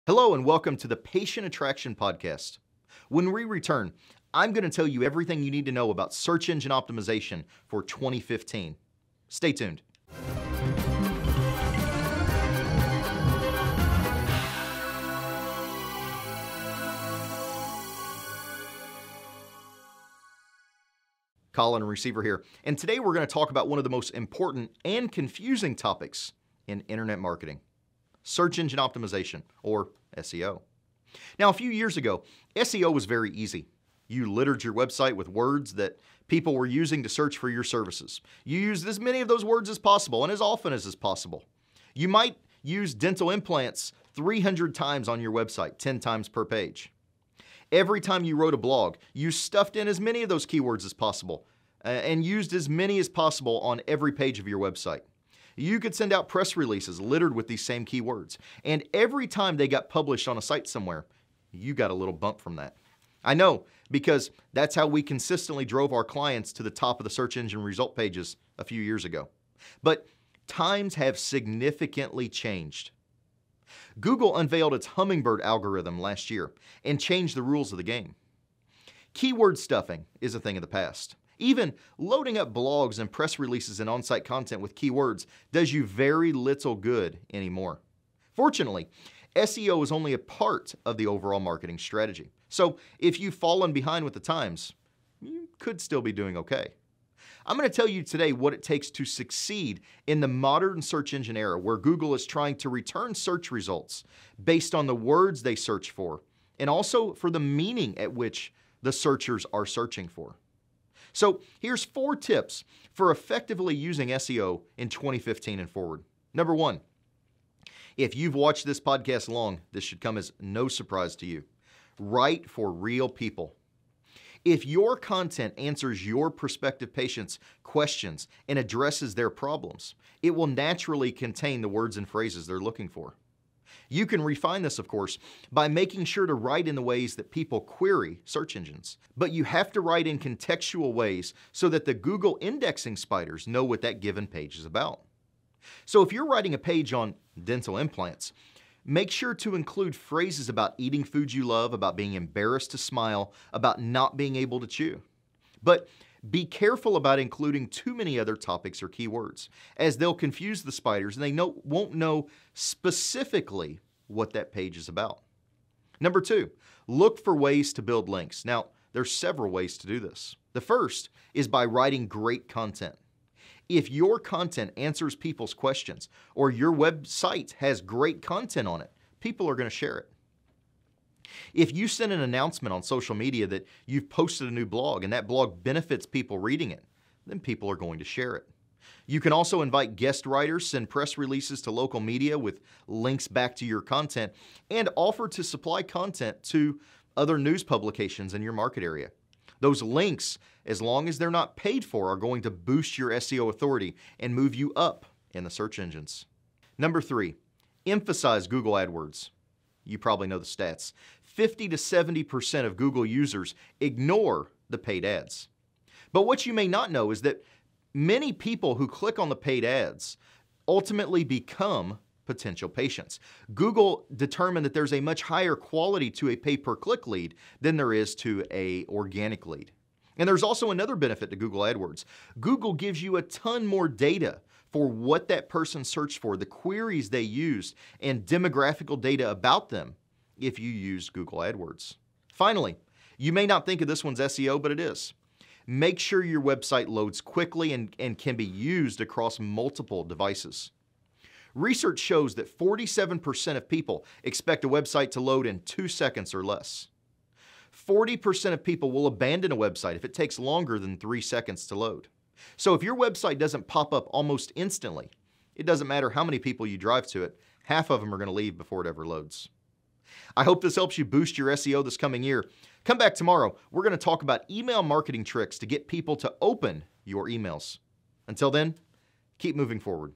Hello and welcome to the Patient Attraction Podcast. When we return, I'm going to tell you everything you need to know about search engine optimization for 2015. Stay tuned. Colin, receiver here, and today we're going to talk about one of the most important and confusing topics in internet marketing: search engine optimization, or SEO. Now, a few years ago, SEO was very easy. You littered your website with words that people were using to search for your services. You used as many of those words as possible and as often as possible. You might use dental implants 300 times on your website, 10 times per page. Every time you wrote a blog, you stuffed in as many of those keywords as possible and used as many as possible on every page of your website. You could send out press releases littered with these same keywords, and every time they got published on a site somewhere, you got a little bump from that. I know, because that's how we consistently drove our clients to the top of the search engine result pages a few years ago. But times have significantly changed. Google unveiled its Hummingbird algorithm last year and changed the rules of the game. Keyword stuffing is a thing of the past. Even loading up blogs and press releases and on-site content with keywords does you very little good anymore. Fortunately, SEO is only a part of the overall marketing strategy. So if you've fallen behind with the times, you could still be doing okay. I'm going to tell you today what it takes to succeed in the modern search engine era, where Google is trying to return search results based on the words they search for, and also for the meaning at which the searchers are searching for. So here's 4 tips for effectively using SEO in 2015 and forward. Number 1, if you've watched this podcast long, this should come as no surprise to you. Write for real people. If your content answers your prospective patients' questions and addresses their problems, it will naturally contain the words and phrases they're looking for. You can refine this, of course, by making sure to write in the ways that people query search engines. But you have to write in contextual ways so that the Google indexing spiders know what that given page is about. So if you're writing a page on dental implants, make sure to include phrases about eating foods you love, about being embarrassed to smile, about not being able to chew. But be careful about including too many other topics or keywords, as they'll confuse the spiders and they won't know specifically what that page is about. Number 2, look for ways to build links. Now, there's several ways to do this. The first is by writing great content. If your content answers people's questions or your website has great content on it, people are going to share it. If you send an announcement on social media that you've posted a new blog and that blog benefits people reading it, then people are going to share it. You can also invite guest writers, send press releases to local media with links back to your content, and offer to supply content to other news publications in your market area. Those links, as long as they're not paid for, are going to boost your SEO authority and move you up in the search engines. Number 3, emphasize Google Adwords. You probably know the stats. 50 to 70% of Google users ignore the paid ads. But what you may not know is that many people who click on the paid ads ultimately become potential patients. Google determined that there's a much higher quality to a pay-per-click lead than there is to an organic lead. And there's also another benefit to Google AdWords. Google gives you a ton more data for what that person searched for, the queries they used, and demographical data about them if you use Google AdWords. Finally, you may not think of this one's SEO, but it is. Make sure your website loads quickly and can be used across multiple devices. Research shows that 47% of people expect a website to load in 2 seconds or less. 40% of people will abandon a website if it takes longer than 3 seconds to load. So if your website doesn't pop up almost instantly, it doesn't matter how many people you drive to it, half of them are going to leave before it ever loads. I hope this helps you boost your SEO this coming year. Come back tomorrow. We're going to talk about email marketing tricks to get people to open your emails. Until then, keep moving forward.